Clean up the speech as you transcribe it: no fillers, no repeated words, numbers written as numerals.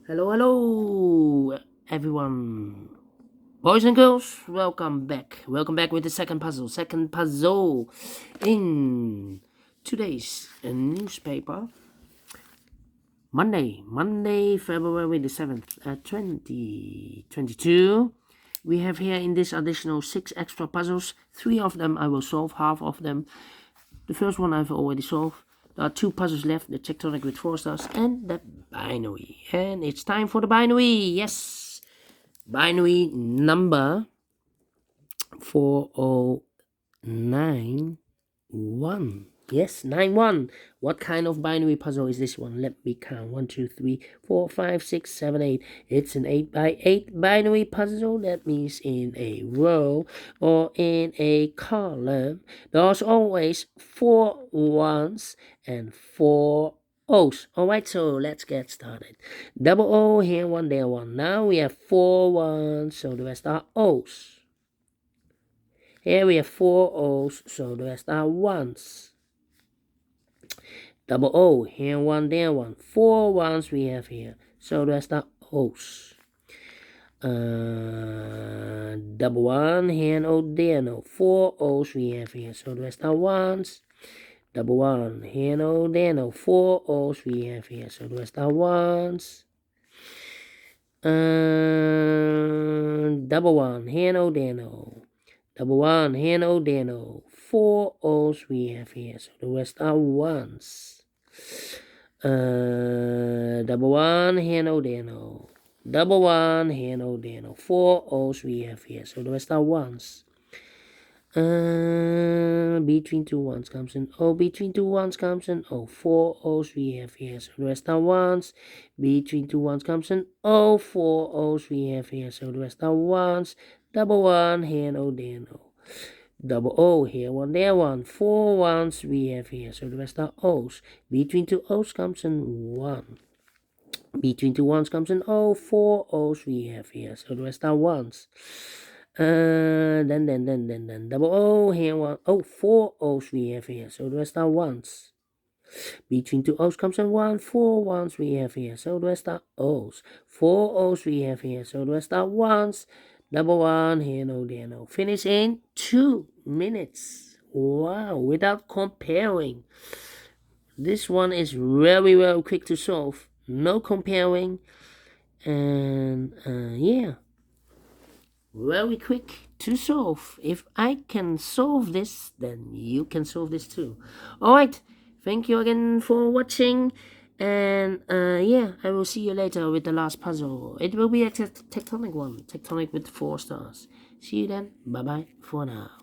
Hello, everyone. Boys and girls, welcome back. Welcome back with the second puzzle in today's newspaper. Monday, February the 7th, 2022. We have here in this additional 6 extra puzzles. 3 of them I will solve, half of them. The first one I've already solved. There are 2 puzzles left, the tectonic with 4 stars and the binary. And it's time for the binary, yes! Binary number 4091. Yes, 91. What kind of binary puzzle is this one? Let me count. 1, 2, 3, 4, 5, 6, 7, 8. It's an 8x8 binary puzzle. That means in a row or in a column. There's always 4 ones and 4 O's. Alright, so let's get started. Double O, here one, there one. Now we have 4 ones, so the rest are O's. Here we have 4 O's, so the rest are ones. Double O, here one, there one. 4 ones we have here, so the rest are O's. Double one, here an O, there no. 4 O's we have here, so the rest are ones. Double one, here no, there no. 4 O's we have here, so the rest are ones. Double one, here no, there no. Double one, here no, there no. 4 O's we have here, so the rest are ones. Double one, here no, there no. Double one, here no, there no. 4 O's we have here, so the rest are ones. Between 2 ones comes an O. Between 2 ones comes an O. 4 O's we have here, so the rest are ones. Between 2 ones comes an O. 4 O's we have here, so the rest are ones. Double one, here no, there no. Double O, here one, there one. 4 ones we have here, so the rest are O's. Between 2 O's comes an 1. Between 2 ones comes an O. 4 O's we have here, so the rest are ones. Then double O, here one. Oh, 4 O's we have here, so the rest are ones. Between 2 O's comes an 1. 4 ones we have here, so the rest are O's. 4 O's we have here, so the rest are ones. Double one, here no, there no. Finish in 2 minutes. Wow, without comparing. This one is very, very quick to solve. No comparing. And yeah, very quick to solve. If I can solve this, then you can solve this too. Alright, thank you again for watching. And yeah, I will see you later with the last puzzle. It will be a tectonic one. Tectonic with 4 stars. See you then. Bye bye for now.